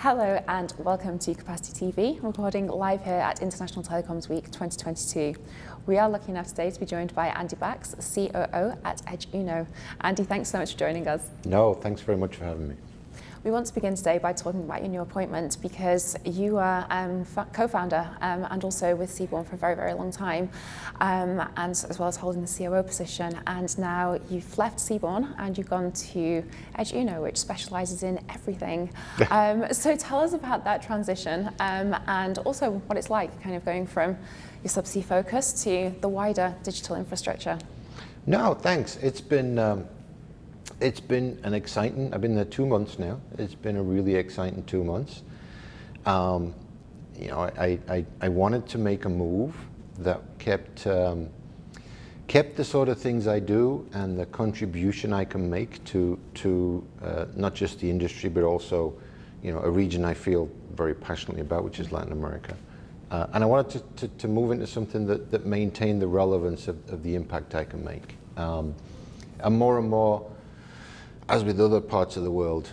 Hello and welcome to Capacity TV, recording live here at International Telecoms Week 2022. We are lucky enough today to be joined by Andy Bax, COO at Edge Uno. Andy, thanks so much for joining us. No, thanks very much for having me. We want to begin today by talking about your new appointment because you are co-founder and also with Seaborn for a very, very long time, and as well as holding the COO position. And now you've left Seaborn and you've gone to Edge Uno, which specialises in everything. So tell us about that transition and also what it's like kind of going from your subsea focus to the wider digital infrastructure. No, thanks. It's been an exciting, I've been there 2 months now. It's been a really exciting 2 months. You know, I wanted to make a move that kept the sort of things I do and the contribution I can make to not just the industry, but also, you know, a region I feel very passionately about, which is Latin America. And I wanted to move into something that maintained the relevance of the impact I can make. And more, as with other parts of the world,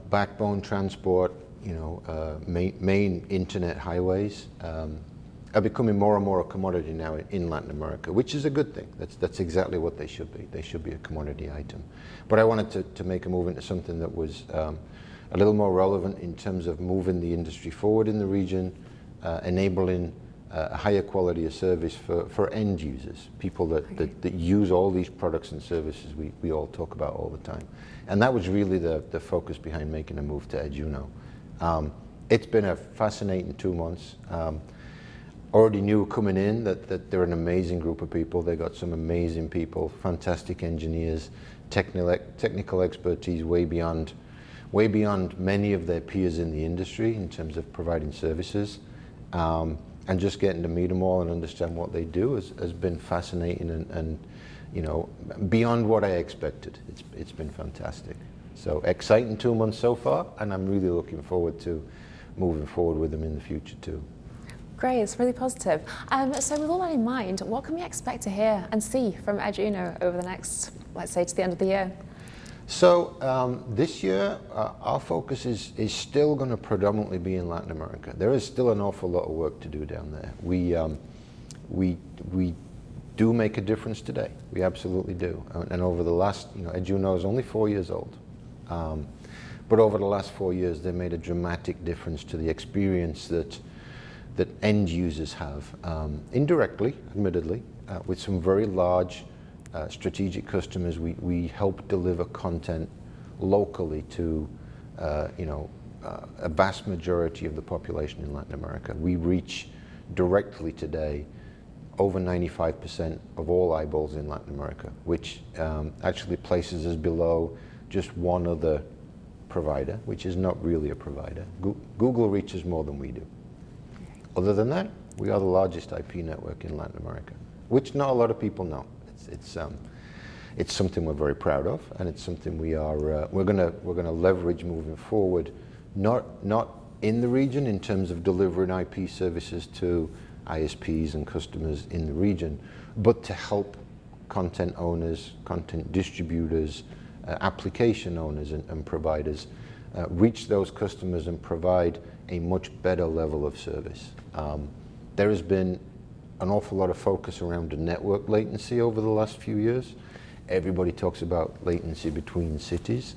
backbone transport, you know, main internet highways are becoming more and more a commodity now in Latin America, which is a good thing. That's exactly what they should be. They should be a commodity item. But I wanted to make a move into something that was a little more relevant in terms of moving the industry forward in the region, enabling a higher quality of service for end users, people that use all these products and services we all talk about all the time. And that was really the focus behind making a move to Edge Uno. It's been a fascinating 2 months. Already knew coming in that they're an amazing group of people. They got some amazing people, fantastic engineers, technical expertise way beyond many of their peers in the industry in terms of providing services. And just getting to meet them all and understand what they do has been fascinating and you know, beyond what I expected. It's been fantastic. So exciting 2 months so far, and I'm really looking forward to moving forward with them in the future too. Great, it's really positive. So with all that in mind, what can we expect to hear and see from Edge Uno over the next, let's say, to the end of the year? So this year, our focus is still going to predominantly be in Latin America. There is still an awful lot of work to do down there. We do make a difference today. We absolutely do. And over the last, you know, Edge Uno is only 4 years old. But over the last 4 years, they made a dramatic difference to the experience that end users have, indirectly, admittedly, with some very large strategic customers. We help deliver content locally to you know, a vast majority of the population in Latin America. We reach directly today over 95% of all eyeballs in Latin America, which actually places us below just one other provider, which is not really a provider. Google reaches more than we do. Other than that, we are the largest IP network in Latin America, which not a lot of people know. It's something we're very proud of, and it's something we're gonna leverage moving forward, not in the region in terms of delivering IP services to ISPs and customers in the region, but to help content owners, content distributors, application owners and providers reach those customers and provide a much better level of service. There has been an awful lot of focus around the network latency over the last few years. Everybody talks about latency between cities.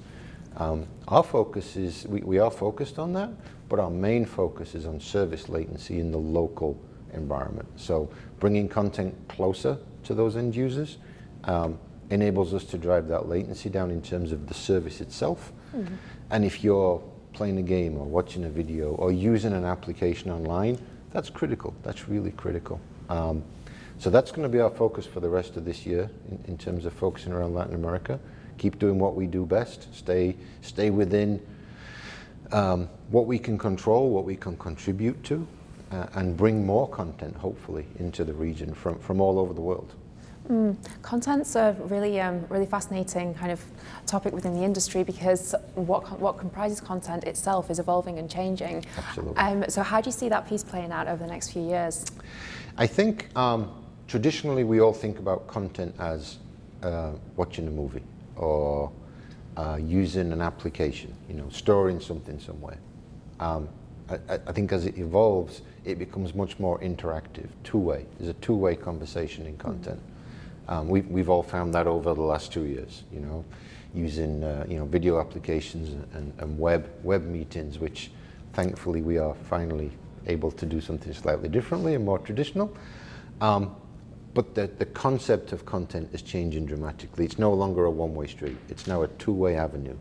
Our focus is, we are focused on that, but our main focus is on service latency in the local environment. So bringing content closer to those end users enables us to drive that latency down in terms of the service itself. Mm-hmm. And if you're playing a game or watching a video or using an application online, that's critical. That's really critical. So that's going to be our focus for the rest of this year in terms of focusing around Latin America. Keep doing what we do best. Stay within what we can control, what we can contribute to, and bring more content, hopefully, into the region from all over the world. Content's a really fascinating kind of topic within the industry because what comprises content itself is evolving and changing. Absolutely. So how do you see that piece playing out over the next few years? I think traditionally we all think about content as watching a movie or using an application, you know, storing something somewhere. I think as it evolves, it becomes much more interactive, two-way. There's a two-way conversation in content. We've all found that over the last 2 years, using video applications and web meetings, which thankfully we are finally able to do something slightly differently and more traditional. But the concept of content is changing dramatically. It's no longer a one-way street. It's now a two-way avenue.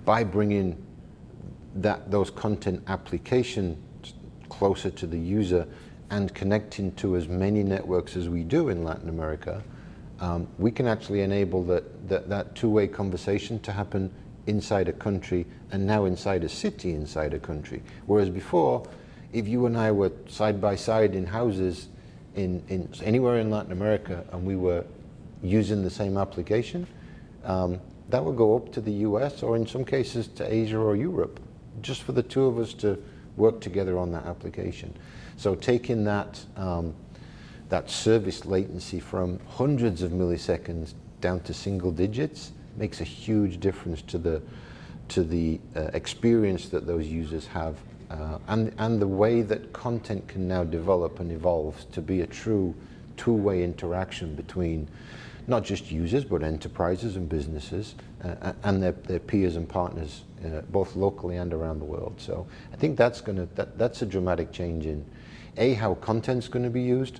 By bringing those content applications closer to the user and connecting to as many networks as we do in Latin America, we can actually enable that two-way conversation to happen inside a country, and now inside a city inside a country. Whereas before, if you and I were side by side in houses in anywhere in Latin America and we were using the same application, that would go up to the US, or in some cases to Asia or Europe, just for the two of us to work together on that application. So taking that service latency from hundreds of milliseconds down to single digits makes a huge difference to the experience that those users have, and the way that content can now develop and evolve to be a true two-way interaction between not just users but enterprises and businesses and their peers and partners, both locally and around the world. So I think that's a dramatic change in how content's going to be used,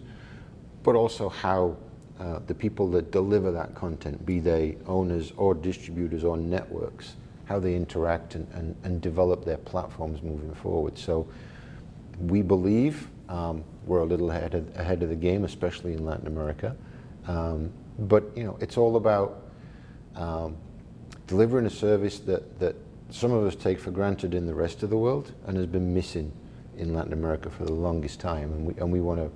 but also how the people that deliver that content, be they owners or distributors or networks, how they interact and develop their platforms moving forward. So we believe we're a little ahead of the game, especially in Latin America. But it's all about delivering a service that some of us take for granted in the rest of the world and has been missing in Latin America for the longest time, and we want to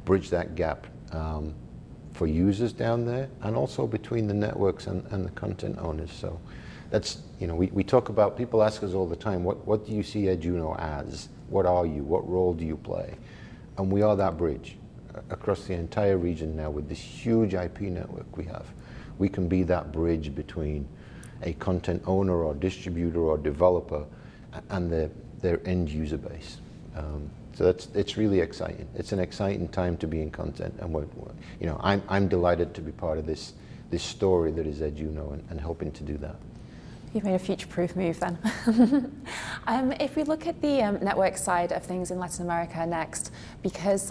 bridge that gap for users down there, and also between the networks and the content owners. So that's, we talk about, people ask us all the time, what do you see Eduno as? What are you? What role do you play? And we are that bridge across the entire region now with this huge IP network we have. We can be that bridge between a content owner or distributor or developer and their end user base. So it's really exciting. It's an exciting time to be in content, and I'm delighted to be part of this story that is Eduno and helping to do that. You've made a future-proof move then. If we look at the network side of things in Latin America next, because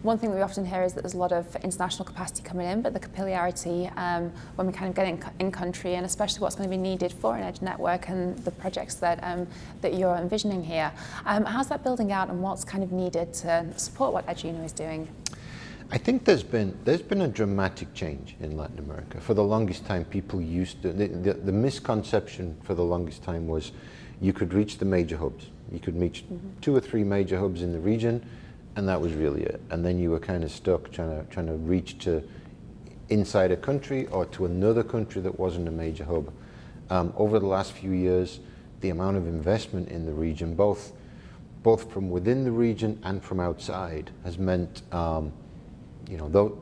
one thing we often hear is that there's a lot of international capacity coming in, but the capillarity when we kind of get in country, and especially what's going to be needed for an edge network and the projects that you're envisioning here, how's that building out, and what's kind of needed to support what Eduno is doing? I think there's been a dramatic change in Latin America. For the longest time, people used to, the misconception for the longest time was you could reach the major hubs. You could reach 2 or 3 major hubs in the region, and that was really it. And then you were kind of stuck trying to reach to inside a country or to another country that wasn't a major hub. Over the last few years, the amount of investment in the region, both from within the region and from outside, has meant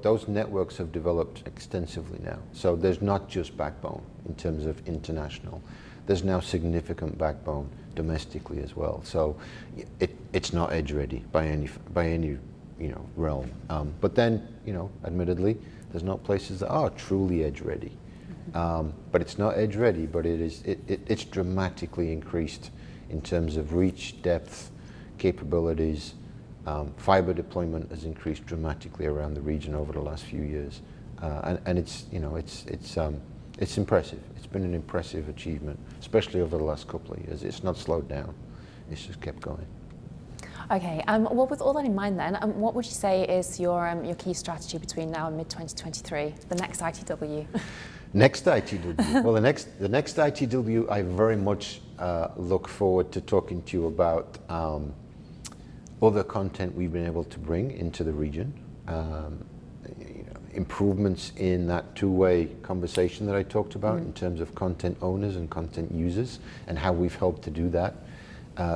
those networks have developed extensively now. So there's not just backbone in terms of international. There's now significant backbone domestically as well. So it's not edge ready by any realm. But then admittedly, there's not places that are truly edge ready. But it's not edge ready. But it's dramatically increased in terms of reach, depth, capabilities. Fiber deployment has increased dramatically around the region over the last few years, and it's impressive. It's been an impressive achievement, especially over the last couple of years. It's not slowed down; it's just kept going. Okay. Well, with all that in mind, then, what would you say is your key strategy between now and mid-2023, the next ITW? Next ITW. Well, the next ITW, I very much look forward to talking to you about. Other content we've been able to bring into the region, improvements in that two-way conversation that I talked about in terms of content owners and content users, and how we've helped to do that.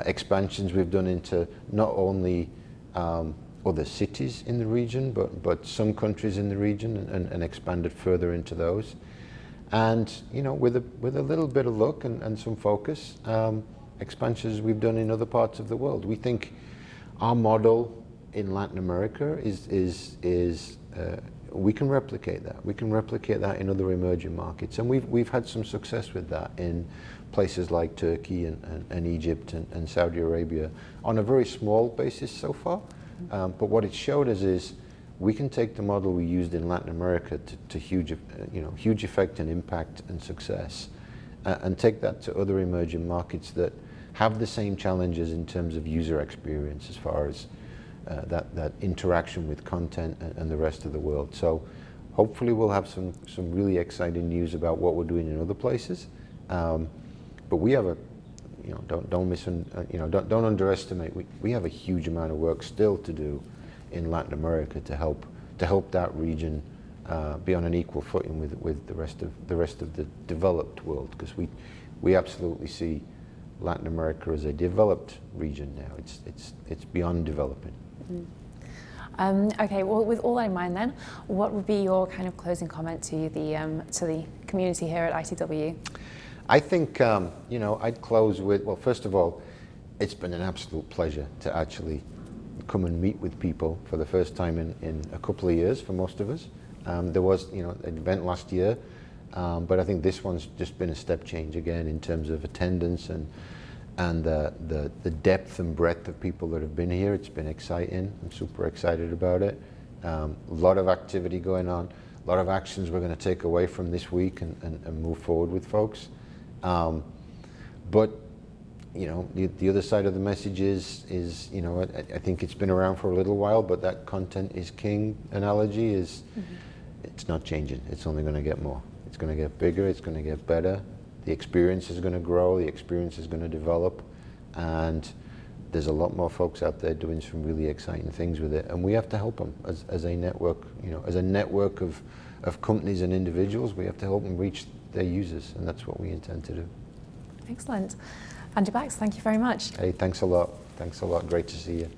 Expansions we've done into not only other cities in the region, but some countries in the region, and expanded further into those. And with a little bit of luck and some focus, expansions we've done in other parts of the world. We think our model in Latin America we can replicate that. We can replicate that in other emerging markets, and we've had some success with that in places like Turkey and Egypt and Saudi Arabia on a very small basis so far. But what it showed us is we can take the model we used in Latin America to huge effect and impact and success, and take that to other emerging markets that have the same challenges in terms of user experience as far as that interaction with content and the rest of the world. So hopefully we'll have some really exciting news about what we're doing in other places. But we have don't underestimate. We have a huge amount of work still to do in Latin America to help that region be on an equal footing with the rest of the developed world, because we absolutely see Latin America as a developed region now. It's beyond developing. Okay, well, with all that in mind then, what would be your kind of closing comment to the community here at ITW? I think, I'd close with, well, first of all, it's been an absolute pleasure to actually come and meet with people for the first time in a couple of years for most of us. There was, an event last year, but I think this one's just been a step change again in terms of attendance and the depth and breadth of people that have been here. It's been exciting. I'm super excited about it. A lot of activity going on, a lot of actions we're going to take away from this week and move forward with folks. But the other side of the message is I think it's been around for a little while, but that content is king analogy is it's not changing. It's only going to get more. It's going to get bigger. It's going to get better. The experience is going to grow, the experience is going to develop, and there's a lot more folks out there doing some really exciting things with it, and we have to help them as a network, as a network of companies and individuals. We have to help them reach their users, and that's what we intend to do. Excellent. Andrew Bax, thank you very much. Hey, thanks a lot. Thanks a lot. Great to see you.